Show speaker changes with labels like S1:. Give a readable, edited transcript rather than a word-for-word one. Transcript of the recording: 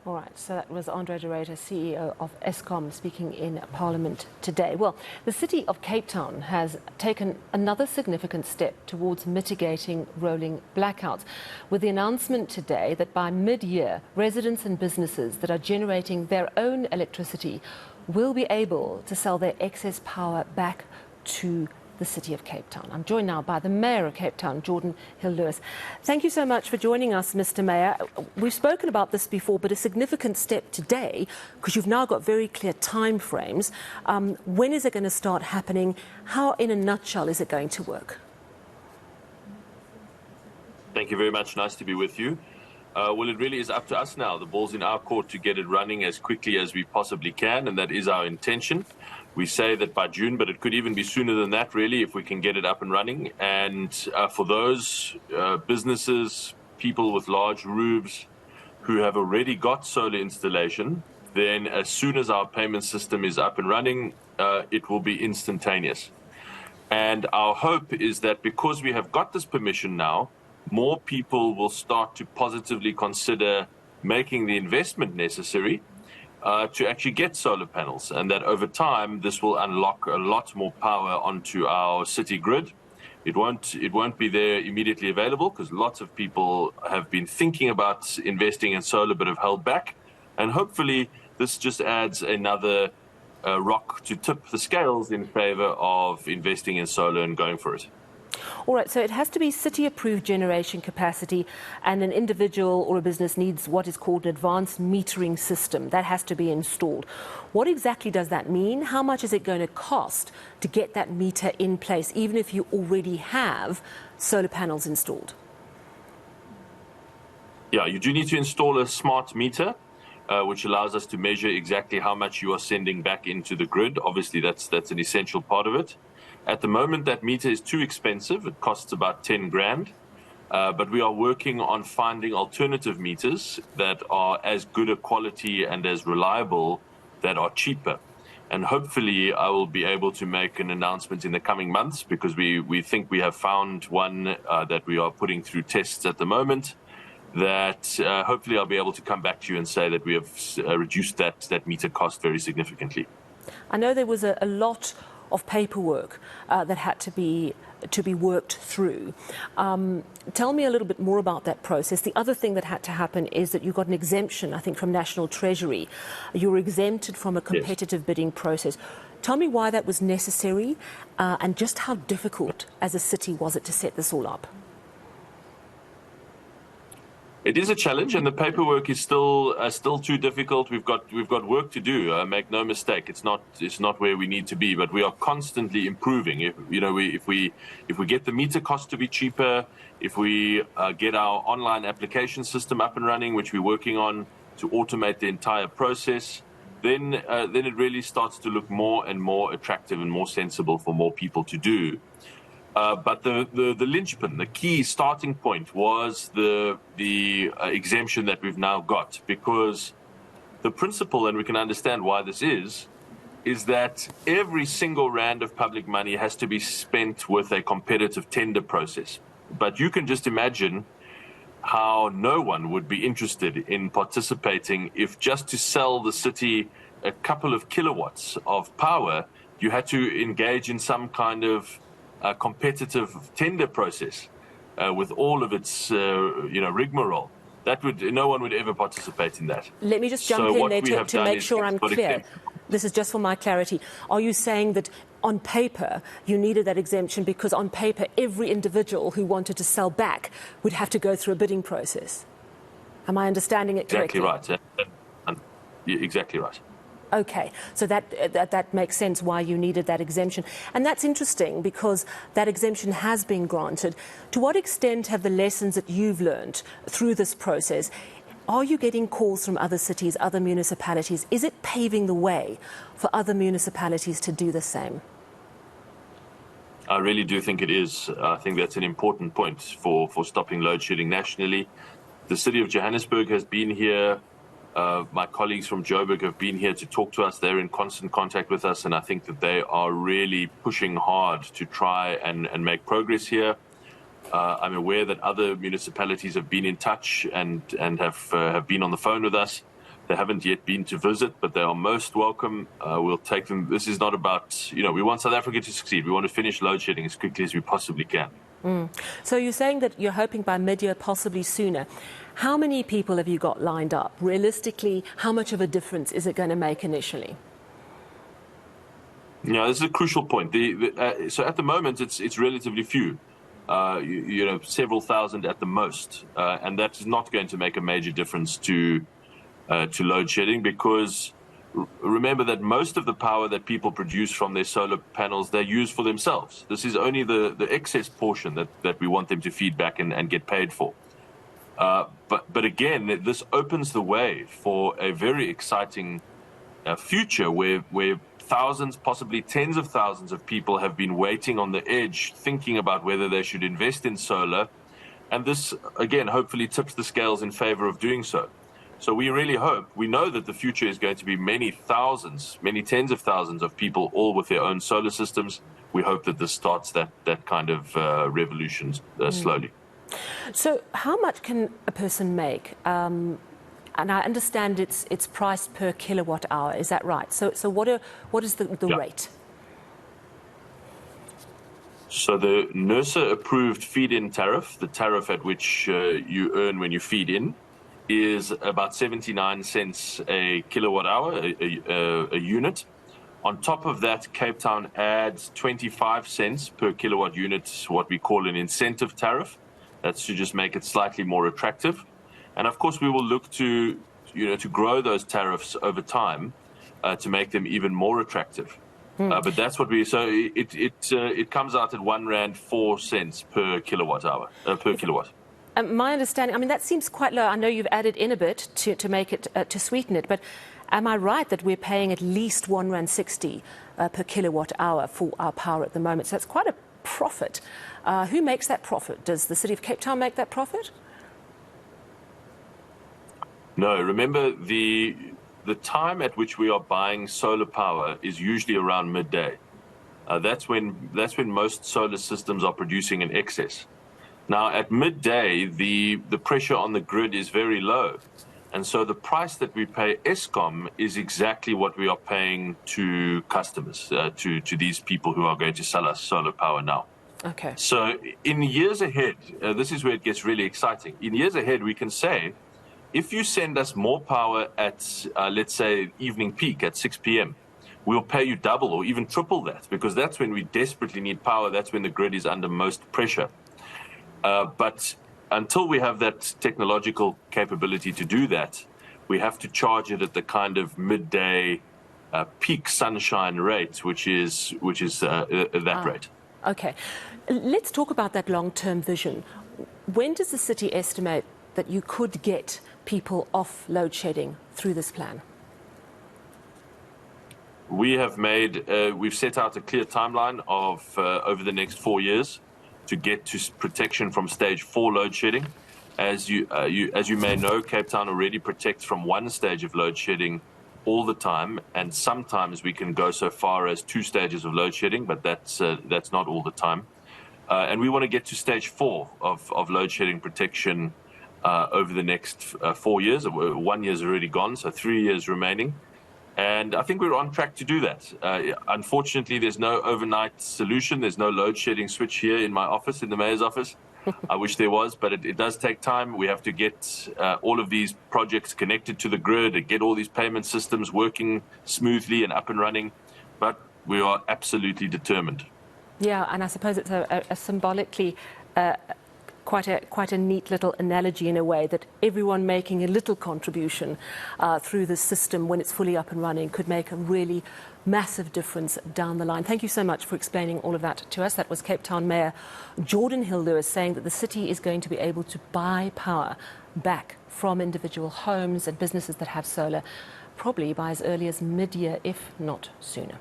S1: All right, so that was Andre de Ruyter, CEO of Eskom, speaking in Parliament today. Well, the city of Cape Town has taken another significant step towards mitigating rolling blackouts, with the announcement today that by mid-year, residents and businesses that are generating their own electricity will be able to sell their excess power back to the city of Cape Town. I'm joined now by the Mayor of Cape Town, Geordin Hill-Lewis. Thank you so much for joining us, Mr. Mayor. We've spoken about this before, but a significant step today, because you've now got very clear time frames. When is it going to start happening? How, in a nutshell, is it going to work?
S2: Thank you very much. Nice to be with you. Well, it really is up to us now. The ball's in our court to get it running as quickly as we possibly can, and that is our intention. We say that by June, but it could even be sooner than that, really, if we can get it up and running. And for those businesses, people with large roofs who have already got solar installation, then as soon as our payment system is up and running, it will be instantaneous. And our hope is that because we have got this permission now, more people will start to positively consider making the investment necessary to actually get solar panels, and that over time this will unlock a lot more power onto our city grid. It won't be there immediately available because lots of people have been thinking about investing in solar but have held back, and hopefully this just adds another rock to tip the scales in favor of investing in solar and going for it.
S1: All right, so it has to be city-approved generation capacity, and an individual or a business needs what is called an advanced metering system. That has to be installed. What exactly does that mean? How much is it going to cost to get that meter in place, even if you already have solar panels installed?
S2: Yeah, you do need to install a smart meter, which allows us to measure exactly how much you are sending back into the grid. Obviously, that's an essential part of it. At the moment, that meter is too expensive. It costs about 10 grand. But we are working on finding alternative meters that are as good a quality and as reliable, that are cheaper. And hopefully I will be able to make an announcement in the coming months, because we think we have found one that we are putting through tests at the moment, that hopefully I'll be able to come back to you and say that we have reduced that meter cost very significantly.
S1: I know there was a lot of paperwork that had to be worked through. Tell me a little bit more about that process. The other thing that had to happen is that you got an exemption, I think, from National Treasury. You were exempted from a competitive bidding process. Tell me why that was necessary, and just how difficult as a city was it to set this all up?
S2: It is a challenge, and the paperwork is still too difficult. We've got work to do. Make no mistake, it's not where we need to be, but we are constantly improving. If we get the meter cost to be cheaper, if we get our online application system up and running, which we're working on to automate the entire process, then it really starts to look more and more attractive and more sensible for more people to do. But the linchpin, the key starting point, was the exemption that we've now got, because the principle, and we can understand why this is that every single rand of public money has to be spent with a competitive tender process. But you can just imagine how no one would be interested in participating if just to sell the city a couple of kilowatts of power, you had to engage in some kind of a competitive tender process with all of its rigmarole. No one would ever participate in that.
S1: Let me just jump in there to make sure I'm clear. This is just for my clarity. Are you saying that on paper you needed that exemption because on paper every individual who wanted to sell back would have to go through a bidding process? Am I understanding it correctly?
S2: Exactly right. Exactly right.
S1: Okay, so that makes sense why you needed that exemption. And that's interesting because that exemption has been granted. To what extent have the lessons that you've learned through this process, are you getting calls from other cities, other municipalities? Is it paving the way for other municipalities to do the same?
S2: I really do think it is. I think that's an important point for stopping load shedding nationally. The city of Johannesburg has been here. My colleagues from Joburg have been here to talk to us. They're in constant contact with us, and I think that they are really pushing hard to try and make progress here. I'm aware that other municipalities have been in touch and have been on the phone with us. They haven't yet been to visit, but they are most welcome. We'll take them. This is not about, we want South Africa to succeed. We want to finish load shedding as quickly as we possibly can.
S1: So you're saying that you're hoping by mid-year, possibly sooner. How many people have you got lined up? Realistically, how much of a difference is it going to make initially?
S2: Yeah, this is a crucial point. So at the moment, it's relatively few. Several thousand at the most, and that is not going to make a major difference to load shedding, because remember that most of the power that people produce from their solar panels, they use for themselves. This is only the excess portion that we want them to feed back and get paid for. But again, this opens the way for a very exciting future where thousands, possibly tens of thousands of people have been waiting on the edge, thinking about whether they should invest in solar. And this, again, hopefully tips the scales in favor of doing so. So we really hope, we know that the future is going to be many thousands, many tens of thousands of people, all with their own solar systems. We hope that this starts that kind of revolution slowly.
S1: So how much can a person make? And I understand it's priced per kilowatt hour. Is that right? So what is the rate?
S2: So the NERSA approved feed-in tariff, the tariff at which you earn when you feed in, is about 79 cents a kilowatt hour, a unit. On top of that, Cape Town adds 25 cents per kilowatt unit, what we call an incentive tariff. That's to just make it slightly more attractive. And of course, we will look to grow those tariffs over time to make them even more attractive. But that's what it comes out at R1.04 per kilowatt hour, per kilowatt.
S1: My understanding, I mean, that seems quite low. I know you've added in a bit to make it, to sweeten it, but am I right that we're paying at least R1.60 per kilowatt hour for our power at the moment? So that's quite a profit. Who makes that profit? Does the City of Cape Town make that profit?
S2: No, remember the time at which we are buying solar power is usually around midday. That's when most solar systems are producing in excess. Now, at midday, the pressure on the grid is very low. And so the price that we pay Eskom is exactly what we are paying to customers, to these people who are going to sell us solar power now.
S1: Okay.
S2: So in years ahead, this is where it gets really exciting. In years ahead, we can say, if you send us more power at, let's say, evening peak at 6 p.m., we'll pay you double or even triple that, because that's when we desperately need power. That's when the grid is under most pressure. But until we have that technological capability to do that, we have to charge it at the kind of midday peak sunshine rate, which is that rate.
S1: Okay. Let's talk about that long-term vision. When does the city estimate that you could get people off load shedding through this plan?
S2: We've set out a clear timeline of over the next 4 years to get to protection from stage 4 load shedding. As you may know, Cape Town already protects from one stage of load shedding all the time, and sometimes we can go so far as 2 stages of load shedding, but that's not all the time. And we want to get to stage 4 of load shedding protection over the next 4 years. 1 year's already gone, so 3 years remaining. And I think we're on track to do that. Unfortunately, there's no overnight solution. There's no load shedding switch here in my office, in the mayor's office. I wish there was, but it does take time. We have to get all of these projects connected to the grid and get all these payment systems working smoothly and up and running. But we are absolutely determined.
S1: Yeah, and I suppose it's a symbolically quite a neat little analogy in a way, that everyone making a little contribution through the system when it's fully up and running could make a really massive difference down the line. Thank you so much for explaining all of that to us. That was Cape Town Mayor Geordin Hill-Lewis saying that the city is going to be able to buy power back from individual homes and businesses that have solar, probably by as early as mid-year, if not sooner.